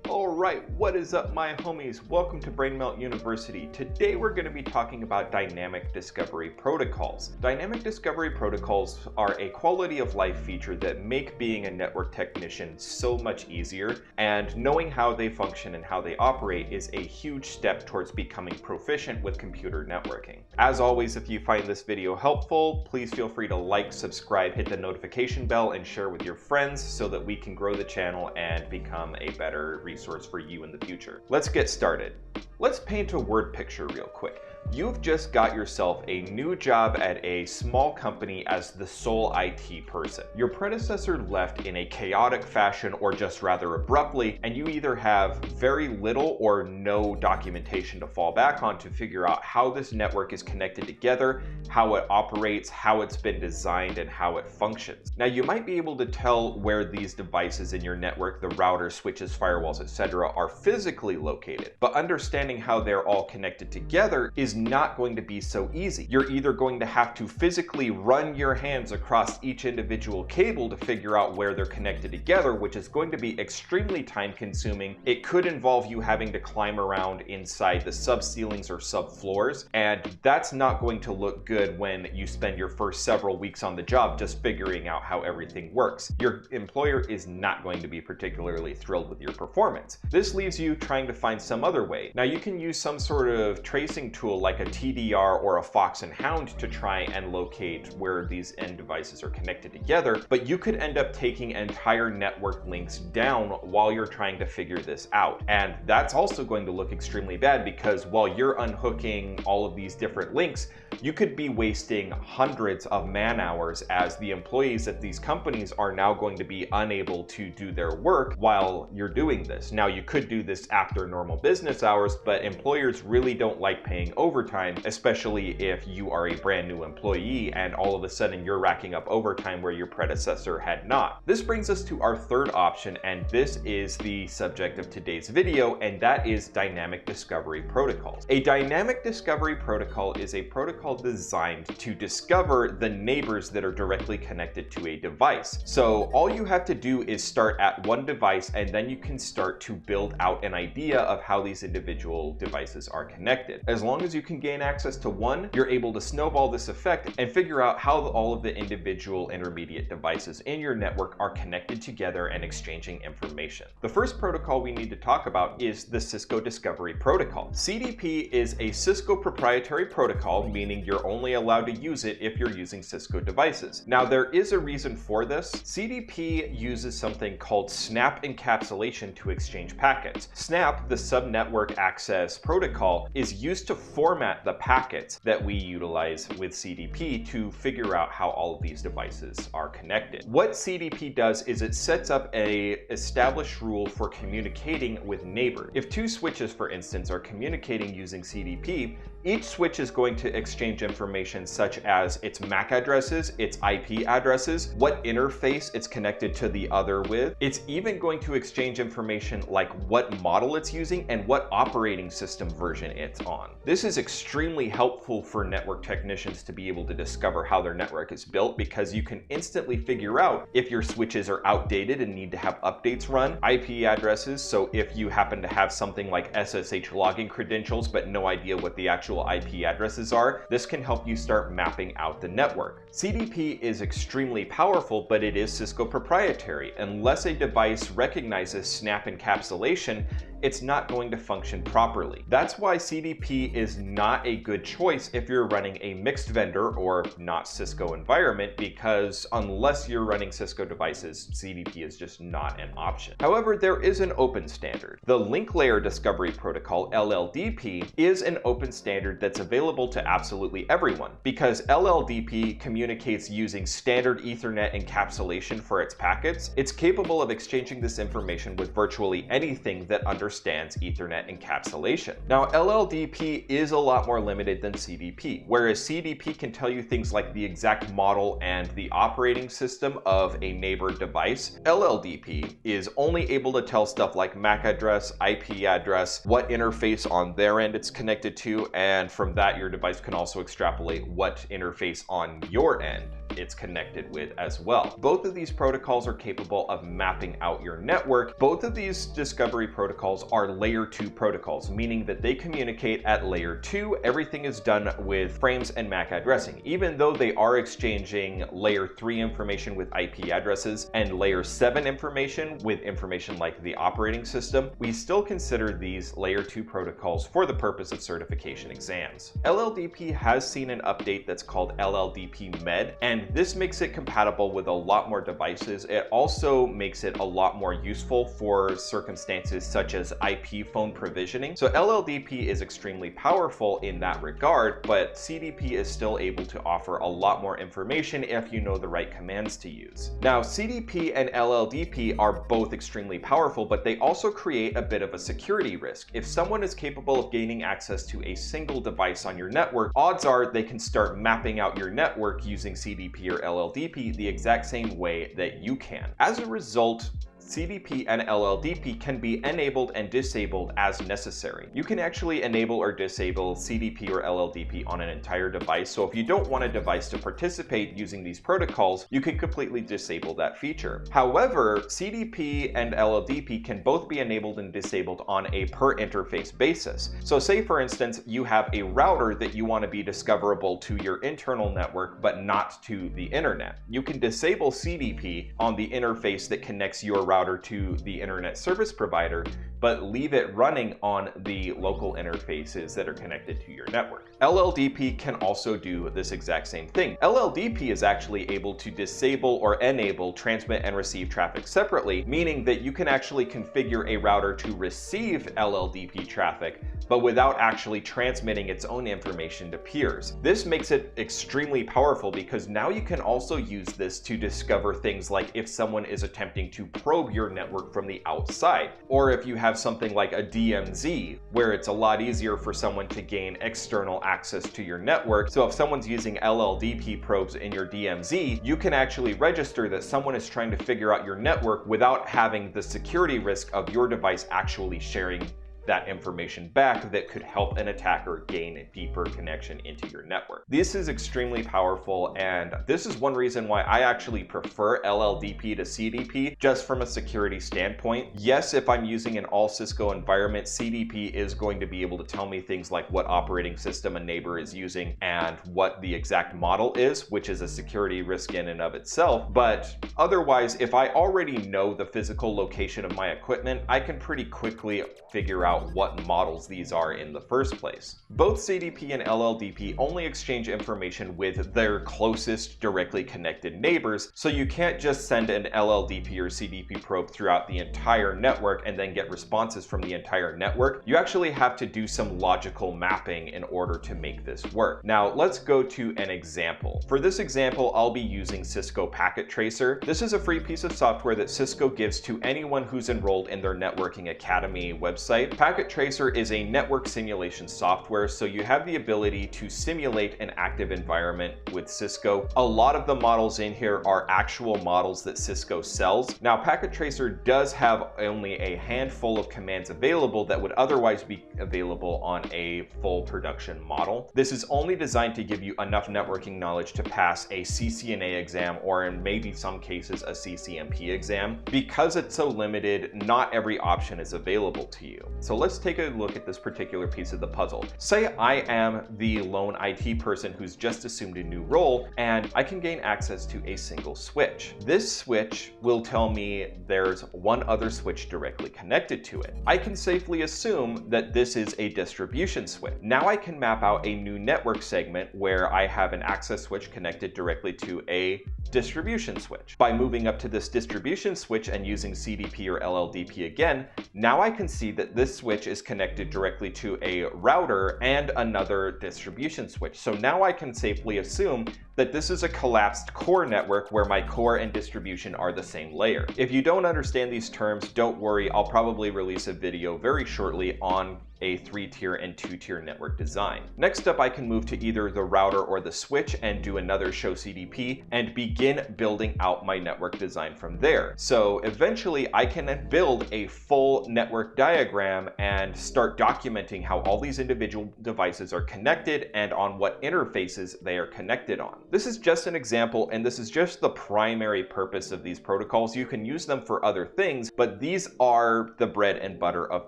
Alright, what is up my homies? Welcome to BrainMelt University. Today we're going to be talking about dynamic discovery protocols. Dynamic discovery protocols are a quality of life feature that make being a network technician so much easier, and knowing how they function and how they operate is a huge step towards becoming proficient with computer networking. As always, if you find this video helpful, please feel free to like, subscribe, hit the notification bell, and share with your friends so that we can grow the channel and become a better resource for you in the future. Let's get started. Let's paint a word picture real quick. You've just got yourself a new job at a small company as the sole IT person. Your predecessor left in a chaotic fashion or just rather abruptly, and you either have very little or no documentation to fall back on to figure out how this network is connected together, how it operates, how it's been designed, and how it functions. Now, you might be able to tell where these devices in your network, the routers, switches, firewalls, etc., are physically located, but understanding how they're all connected together is not going to be so easy. You're either going to have to physically run your hands across each individual cable to figure out where they're connected together, which is going to be extremely time consuming. It could involve you having to climb around inside the sub-ceilings or sub-floors, and that's not going to look good when you spend your first several weeks on the job just figuring out how everything works. Your employer is not going to be particularly thrilled with your performance. This leaves you trying to find some other way. Now, you can use some sort of tracing tool like a TDR or a Fox and Hound to try and locate where these end devices are connected together, but you could end up taking entire network links down while you're trying to figure this out. And that's also going to look extremely bad because while you're unhooking all of these different links, you could be wasting hundreds of man hours as the employees at these companies are now going to be unable to do their work while you're doing this. Now, you could do this after normal business hours, but employers really don't like paying overtime, especially if you are a brand new employee and all of a sudden you're racking up overtime where your predecessor had not. This brings us to our third option, and this is the subject of today's video, and that is dynamic discovery protocols. A dynamic discovery protocol is a protocol designed to discover the neighbors that are directly connected to a device. So all you have to do is start at one device, and then you can start to build out an idea of how these individual devices are connected. As long as you can gain access to one, you're able to snowball this effect and figure out how all of the individual intermediate devices in your network are connected together and exchanging information. The first protocol we need to talk about is the Cisco Discovery Protocol. CDP is a Cisco proprietary protocol, meaning you're only allowed to use it if you're using Cisco devices. Now, there is a reason for this. CDP uses something called Snap Encapsulation to exchange packets. Snap, the subnetwork access protocol, is used to format the packets that we utilize with CDP to figure out how all of these devices are connected. What CDP does is it sets up an established rule for communicating with neighbors. If two switches, for instance, are communicating using CDP, each switch is going to exchange information such as its MAC addresses, its IP addresses, what interface it's connected to the other with. It's even going to exchange information like what model it's using and what operating system version it's on. This is extremely helpful for network technicians to be able to discover how their network is built, because you can instantly figure out if your switches are outdated and need to have updates run. IP addresses, so if you happen to have something like SSH login credentials but no idea what the actual IP addresses are, this can help you start mapping out the network. CDP is extremely powerful, but it is Cisco proprietary. Unless a device recognizes Snap Encapsulation, it's not going to function properly. That's why CDP is not a good choice if you're running a mixed vendor or not Cisco environment, because unless you're running Cisco devices, CDP is just not an option. However, there is an open standard. The Link Layer Discovery Protocol, LLDP, is an open standard that's available to absolutely everyone, because LLDP communicates using standard Ethernet encapsulation for its packets. It's capable of exchanging this information with virtually anything that understands Ethernet encapsulation. Now, LLDP is a lot more limited than CDP. Whereas CDP can tell you things like the exact model and the operating system of a neighbor device, LLDP is only able to tell stuff like MAC address, IP address, what interface on their end it's connected to, and from that your device can also extrapolate what interface on your end it's connected with as well. Both of these protocols are capable of mapping out your network. Both of these discovery protocols are layer 2 protocols, meaning that they communicate at layer 2. Everything is done with frames and MAC addressing. Even though they are exchanging layer 3 information with IP addresses and layer 7 information with information like the operating system, we still consider these layer 2 protocols for the purpose of certification exams. LLDP has seen an update that's called LLDP Med, and this makes it compatible with a lot more devices. It also makes it a lot more useful for circumstances such as IP phone provisioning. So LLDP is extremely powerful in that regard, but CDP is still able to offer a lot more information if you know the right commands to use. Now, CDP and LLDP are both extremely powerful, but they also create a bit of a security risk. If someone is capable of gaining access to a single device on your network, odds are they can start mapping out your network using CDP or LLDP the exact same way that you can. As a result, CDP and LLDP can be enabled and disabled as necessary. You can actually enable or disable CDP or LLDP on an entire device, so if you don't want a device to participate using these protocols, you can completely disable that feature. However, CDP and LLDP can both be enabled and disabled on a per interface basis. So say for instance, you have a router that you want to be discoverable to your internal network, but not to the internet. You can disable CDP on the interface that connects your router to the internet service provider, but leave it running on the local interfaces that are connected to your network. LLDP can also do this exact same thing. LLDP is actually able to disable or enable transmit and receive traffic separately, meaning that you can actually configure a router to receive LLDP traffic, but without actually transmitting its own information to peers. This makes it extremely powerful because now you can also use this to discover things like if someone is attempting to probe your network from the outside, or if you have something like a DMZ, where it's a lot easier for someone to gain external access to your network. So if someone's using LLDP probes in your DMZ, you can actually register that someone is trying to figure out your network without having the security risk of your device actually sharing that information back that could help an attacker gain a deeper connection into your network. This is extremely powerful, and this is one reason why I actually prefer LLDP to CDP, just from a security standpoint. Yes, if I'm using an all Cisco environment, CDP is going to be able to tell me things like what operating system a neighbor is using and what the exact model is, which is a security risk in and of itself. But otherwise, if I already know the physical location of my equipment, I can pretty quickly figure out what models these are in the first place. Both CDP and LLDP only exchange information with their closest directly connected neighbors, so you can't just send an LLDP or CDP probe throughout the entire network and then get responses from the entire network. You actually have to do some logical mapping in order to make this work. Now let's go to an example. For this example, I'll be using Cisco Packet Tracer. This is a free piece of software that Cisco gives to anyone who's enrolled in their Networking Academy website. Packet Tracer is a network simulation software, so you have the ability to simulate an active environment with Cisco. A lot of the models in here are actual models that Cisco sells. Now, Packet Tracer does have only a handful of commands available that would otherwise be available on a full production model. This is only designed to give you enough networking knowledge to pass a CCNA exam, or in maybe some cases a CCNP exam. Because it's so limited, not every option is available to you. So let's take a look at this particular piece of the puzzle. Say I am the lone IT person who's just assumed a new role, and I can gain access to a single switch. This switch will tell me there's one other switch directly connected to it. I can safely assume that this is a distribution switch. Now I can map out a new network segment where I have an access switch connected directly to a distribution switch. By moving up to this distribution switch and using CDP or LLDP again, now I can see that this switch is connected directly to a router and another distribution switch. So now I can safely assume that this is a collapsed core network where my core and distribution are the same layer. If you don't understand these terms, don't worry, I'll probably release a video very shortly on a 3-tier and 2-tier network design. Next up, I can move to either the router or the switch and do another show CDP and begin building out my network design from there. So eventually I can then build a full network diagram and start documenting how all these individual devices are connected and on what interfaces they are connected on. This is just an example, and this is just the primary purpose of these protocols. You can use them for other things, but these are the bread and butter of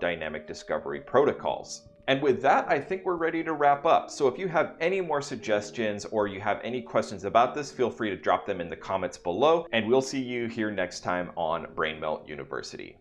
dynamic discovery protocols. And with that, I think we're ready to wrap up. So if you have any more suggestions or you have any questions about this, feel free to drop them in the comments below, and we'll see you here next time on BrainMelt University.